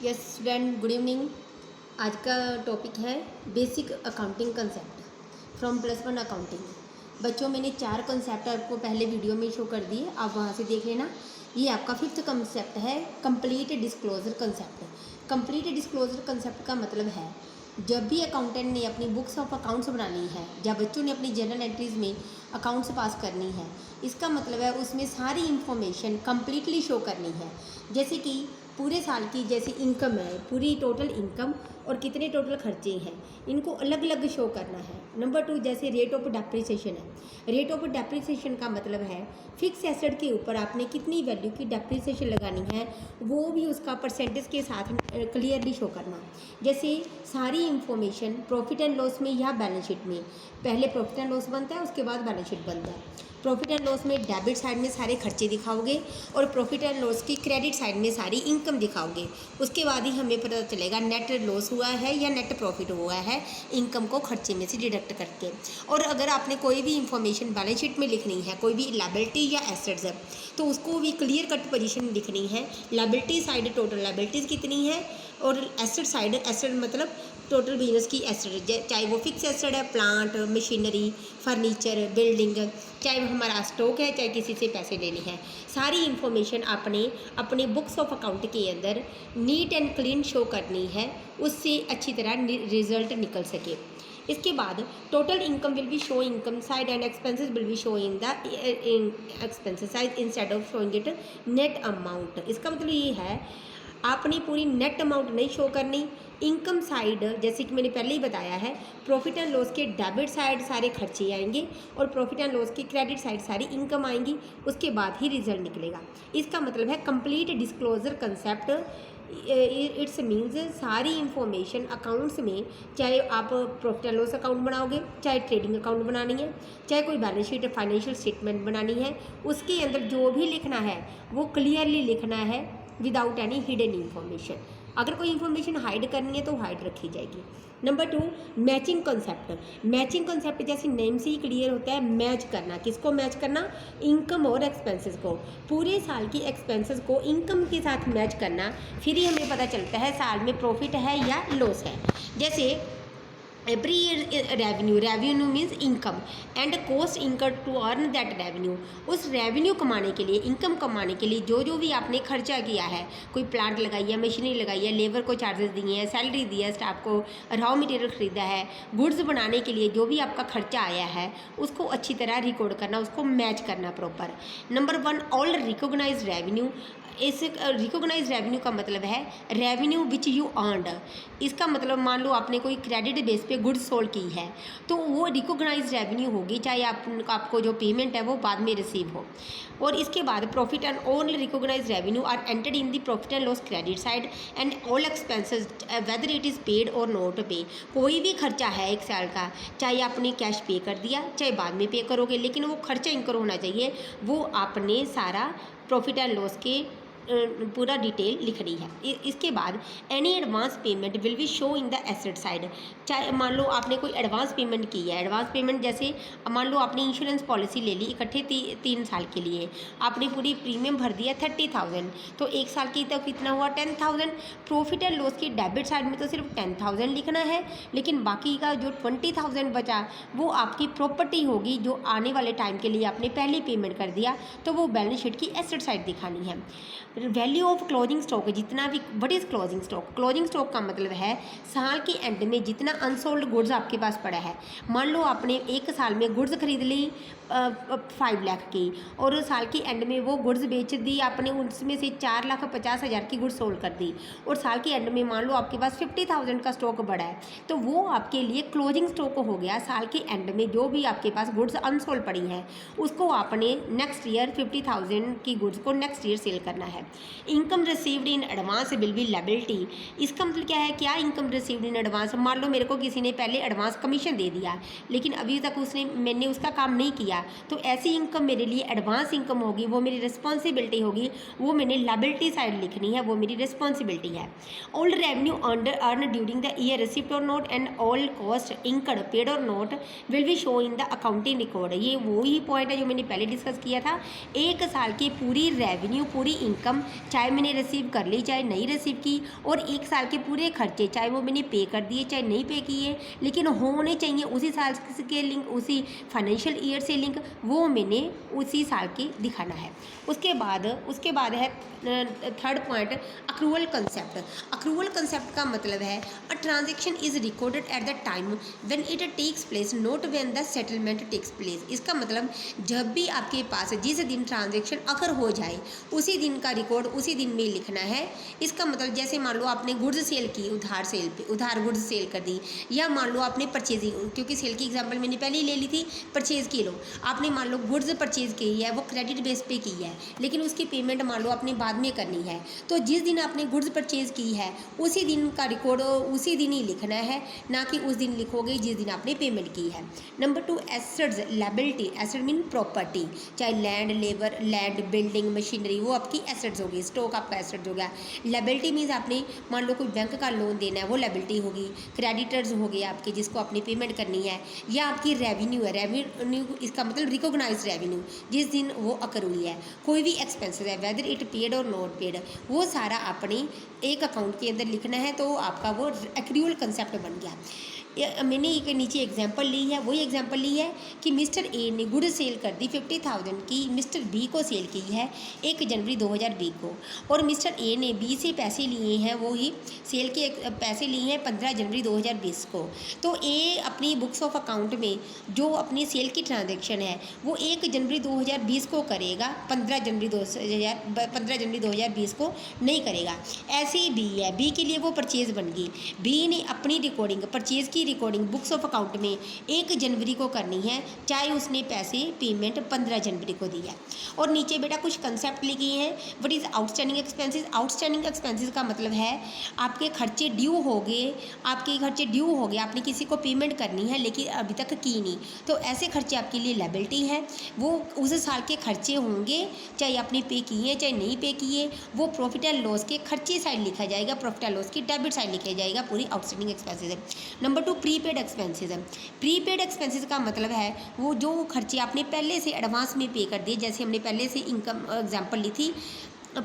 Yes student, good evening. आज का topic है basic accounting concept from +1 accounting. बच्चों, मैंने 4 कंसेप्ट आपको पहले वीडियो में शो कर दिए, आप वहाँ से देख लेना। ये आपका 5th कंसेप्ट है, complete disclosure concept. Complete disclosure concept का मतलब है जब भी अकाउंटेंट ने अपनी बुक्स ऑफ अकाउंट्स बनानी है या बच्चों ने अपनी जर्नल एंट्रीज में अकाउंट्स पास करनी है, इसका मतलब है उसमें सारी इंफॉर्मेशन कंप्लीटली शो करनी है। जैसे कि पूरे साल की जैसे इनकम है, पूरी टोटल इनकम और कितने टोटल खर्चे हैं, इनको अलग अलग शो करना है। नंबर 2, जैसे रेट ऑफ डेप्रिसिएशन है। रेट ऑफ डेप्रिसिएशन का मतलब है फिक्स एसेट के ऊपर आपने कितनी वैल्यू की डेप्रिसिएशन लगानी है, वो भी उसका परसेंटेज के साथ क्लियरली शो करना। जैसे सारी इंफॉर्मेशन प्रॉफिट एंड लॉस में या बैलेंस शीट में, पहले प्रॉफिट एंड लॉस बनता है, उसके बाद बैलेंस शीट बनता है। प्रॉफिट एंड लॉस में डेबिट साइड में सारे खर्चे दिखाओगे और प्रॉफिट एंड लॉस की क्रेडिट साइड में सारी इनकम दिखाओगे। उसके बाद ही हमें पता चलेगा नेट लॉस हुआ है या नेट प्रॉफिट हुआ है, इनकम को खर्चे में से डिडक्ट करके। और अगर आपने कोई भी इंफॉर्मेशन बैलेंस शीट में लिखनी है, कोई भी लायबिलिटी या एसेट्स है, तो उसको भी क्लियर कट पोजीशन लिखनी है। लायबिलिटी साइड टोटल लायबिलिटीज़ कितनी है और एसेट साइड, एसेट मतलब टोटल बिजनेस की एसेट, चाहे वो फिक्स एसेट है, प्लांट, मशीनरी, फर्नीचर, बिल्डिंग, चाहे वो हमारा स्टॉक है, चाहे किसी से पैसे लेने हैं, सारी इन्फॉर्मेशन आपने अपने बुक्स ऑफ अकाउंट के अंदर नीट एंड क्लीन शो करनी है, उससे अच्छी तरह रिजल्ट निकल सके। इसके बाद total income will be show income side and expenses will be show in the expenses side instead of showing it net amount. इसका मतलब ये है आपने पूरी नेट अमाउंट नहीं शो करनी। इनकम साइड, जैसे कि मैंने पहले ही बताया है, प्रॉफिट एंड लॉस के डेबिट साइड सारे खर्चे आएंगे और प्रॉफिट एंड लॉस की क्रेडिट साइड सारी इनकम आएंगी, उसके बाद ही रिजल्ट निकलेगा। इसका मतलब है complete disclosure concept. It's means सारी इंफॉर्मेशन अकाउंट्स में, चाहे आप प्रॉफिट एंड लॉस अकाउंट बनाओगे, चाहे ट्रेडिंग अकाउंट बनानी है, चाहे कोई बैलेंस शीट फाइनेंशियल स्टेटमेंट बनानी है, उसके अंदर जो भी लिखना है वो क्लियरली लिखना है विदाउट एनी हिडन इन्फॉर्मेशन। अगर कोई इन्फॉर्मेशन हाइड करनी है तो हाइड रखी जाएगी। Number 2, matching concept. Matching concept जैसे नेम से ही क्लियर होता है, मैच करना। किसको मैच करना? इनकम और एक्सपेंसेस को। पूरे साल की एक्सपेंसेस को इनकम के साथ मैच करना, फिर ही हमें पता चलता है साल में प्रॉफिट है या लॉस है। जैसे every year revenue means income and cost incurred to earn that revenue. उस रेवेन्यू कमाने के लिए, इनकम कमाने के लिए जो जो भी आपने खर्चा किया है, कोई प्लांट लगाई है, मशीनरी लगाई है, लेबर को चार्जेस दिए हैं, सैलरी दी है, स्टाफ को रॉ मटेरियल खरीदा है, गुड्स बनाने के लिए जो भी आपका खर्चा आया है, उसको अच्छी तरह रिकॉर्ड करना, उसको मैच करना proper. Number 1, all recognise revenue. इस रिकॉग्नाइज रेवेन्यू का मतलब है रेवेन्यू विच यू अर्नड। इसका मतलब मान लो आपने कोई क्रेडिट बेस पे गुड्स सोल्ड की है, तो वो रिकॉग्नाइज रेवेन्यू होगी, चाहे आपको जो पेमेंट है वो बाद में रिसीव हो। और इसके बाद profit and all recognise revenue are entered in the profit and loss credit side and all expenses whether it is paid or not pay. कोई भी खर्चा है एक साल का, चाहे आपने कैश पे कर दिया, चाहे बाद में पे करोगे, लेकिन वो खर्चा इनकर होना चाहिए, वो आपने सारा प्रॉफिट एंड लॉस के पूरा डिटेल लिखनी है। इसके बाद any advance payment will be show in the asset side. चाहे मान लो आपने कोई एडवांस पेमेंट की है, एडवांस पेमेंट जैसे मान लो आपने इंश्योरेंस पॉलिसी ले ली इकट्ठे 3 साल के लिए, आपने पूरी प्रीमियम भर दिया 30,000, तो एक साल की तो कितना हुआ 10,000। प्रॉफिट एंड लॉस की डेबिट साइड में तो सिर्फ 10,000 लिखना है, लेकिन बाकी का जो 20,000 बचा वो आपकी प्रॉपर्टी होगी, जो आने वाले टाइम के लिए आपने पहले पेमेंट कर दिया, तो वो बैलेंस शीट की एसेट साइड दिखानी है। वैल्यू ऑफ क्लोजिंग स्टॉक, जितना भी, what is closing stock? Closing stock का मतलब है साल के एंड में जितना अनसोल्ड गुड्स आपके पास पड़ा है। मान लो आपने एक साल में गुड्स खरीद ली 5 लाख की, और साल की एंड में वो गुड्स बेच दी आपने, उसमें से 4,50,000 की गुड्स सोल्ड कर दी, और साल के एंड में मान लो आपके पास 50,000 का स्टॉक बढ़ा है, तो वो आपके लिए क्लोजिंग स्टॉक हो गया। साल के एंड में जो भी आपके पास गुड्स अनसोल्ड पड़ी हैं, उसको आपने नेक्स्ट ईयर 50,000 की गुड्स को नेक्स्ट ईयर सेल करना है। Income received in advance will be liability. इसका मतलब क्या है? क्या इनकम रिसीव्ड इन एडवांस? मान लो मेरे को किसी ने पहले एडवांस कमीशन दे दिया, लेकिन अभी तक मैंने उसका काम नहीं किया, तो ऐसी इनकम मेरे लिए एडवांस इनकम होगी, वो मेरी रिस्पॉन्सिबिलिटी होगी, वो मैंने लायबिलिटी साइड लिखनी है, वो मेरी रिस्पॉन्सिबिलिटी है। All revenue earn during the year receipt और not and all cost incurred paid और not will be show in the accounting record. ये वही पॉइंट है जो मैंने पहले डिस्कस किया था। एक साल की पूरी रेवेन्यू, पूरी इनकम इनकम, चाहे मैंने रिसीव कर ली चाहे नहीं रिसीव की, और 1 साल के पूरे खर्चे चाहे वो मैंने पे कर दिए चाहे नहीं पे किए, लेकिन होने चाहिए उसी साल के लिंक, उसी फाइनेंशियल ईयर से लिंक, वो मैंने उसी साल के दिखाना है। उसके बाद है third point, accrual concept. Accrual concept का मतलब है a transaction is recorded at the time when it takes place, not when the settlement takes place. इसका मतलब जब भी आपके पास जिस दिन ट्रांजेक्शन अगर हो जाए उसी दिन का रिकॉर्ड उसी दिन में लिखना है। इसका मतलब जैसे मान लो आपने गुड्स सेल की, उधार गुड्स सेल कर दी, या मान लो आपने परचेजिंग, क्योंकि सेल की एग्जांपल मैंने पहले ही ले ली थी, परचेज की लो, आपने मान लो गुड्स परचेज की है, वो क्रेडिट बेस पे की है, लेकिन उसकी पेमेंट मान लो आपने बाद में करनी है, तो जिस दिन आपने गुड्स परचेज की है उसी दिन का रिकॉर्ड उसी दिन ही लिखना है, ना कि उस दिन लिखोगे जिस दिन आपने पेमेंट की है। Number 2, assets liability. Asset mean property, चाहे land, labour, land, building, machinery, वो आपकी एसेट्स होगी, स्टॉक आपका एसेट्स हो गया। लायबिलिटी मीन्स आपने मान लो कोई बैंक का लोन देना है, वो लायबिलिटी होगी। क्रेडिटर्स हो गए आपके, जिसको आपने पेमेंट करनी है, या आपकी रेवेन्यू है, रेवेन्यू इसका मतलब रिकॉग्नाइज रेवेन्यू, जिस दिन वो अकर हुई है। कोई भी एक्सपेंसेस है, whether it paid or not paid, वो सारा अपने एक अकाउंट के अंदर लिखना है, तो आपका वो एक्रूअल कंसेप्ट बन गया। मैंने एक नीचे एग्जांपल ली है, वही एग्जांपल ली है कि मिस्टर ए ने गुड सेल कर दी 50,000 की, मिस्टर बी को सेल की है 1 जनवरी 2020 को, और मिस्टर ए ने बी से पैसे लिए हैं, वो ही सेल के पैसे लिए हैं 15 जनवरी 2020 को। तो ए अपनी बुक्स ऑफ अकाउंट में जो अपनी सेल की ट्रांजेक्शन है वो 1 जनवरी 2020 को करेगा, 15 जनवरी 2020 को नहीं करेगा। ऐसे ही बी है, बी के लिए वो परचेज बन गई, बी ने अपनी रिकॉर्डिंग परचेज की रिकॉर्डिंग बुक्स ऑफ अकाउंट में 1 जनवरी को करनी है, चाहे उसने पैसे पेमेंट 15 जनवरी को दी है। और नीचे बेटा कुछ कंसेप्ट लिखे हैं। What is outstanding expenses. Outstanding expenses का मतलब है आपके खर्चे ड्यू हो गए, आपने किसी को पेमेंट करनी है लेकिन अभी तक की नहीं, तो ऐसे खर्चे आपके लिए लायबिलिटी है। वो उस साल के खर्चे होंगे, चाहे आपने पे किए चाहे नहीं पे किए, वो प्रॉफिट एंड लॉस के खर्चे साइड लिखा जाएगा, प्रॉफिट एंड लॉस की डेबिट साइड लिखा जाएगा, पूरी आउटस्टैंडिंग एक्सपेंसेस है। नंबर 2, प्रीपेड एक्सपेंसेस है। प्रीपेड एक्सपेंसेस का मतलब है वो जो खर्चे आपने पहले से एडवांस में पे कर दिए, जैसे हमने पहले से इनकम एग्जांपल ली थी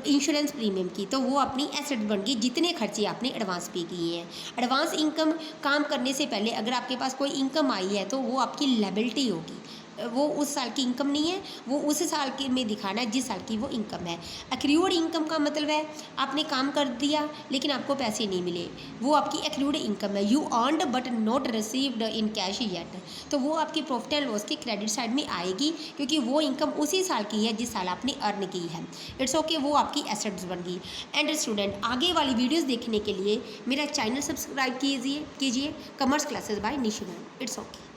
इंश्योरेंस प्रीमियम की, तो वो अपनी एसेट बन गई जितने खर्चे आपने एडवांस पे किए हैं। एडवांस इनकम काम करने से पहले अगर आपके पास कोई इनकम आई है तो वो आपकी लायबिलिटी होगी, वो उस साल की इनकम नहीं है, वो उस साल के में दिखाना है जिस साल की वो इनकम है। एक्रूड इनकम का मतलब है आपने काम कर दिया लेकिन आपको पैसे नहीं मिले, वो आपकी एक्रूड इनकम है। You earned but not received in cash yet, तो वो आपकी प्रॉफिट एंड लॉस की क्रेडिट साइड में आएगी, क्योंकि वो इनकम उसी साल की है जिस साल आपने अर्न की है। इट्स ओके, वो आपकी एसेट्स बन गई। एंड स्टूडेंट, आगे वाली वीडियोज़ देखने के लिए मेरा चैनल सब्सक्राइब कीजिए commerce classes bye Nishu ma'am. It's okay.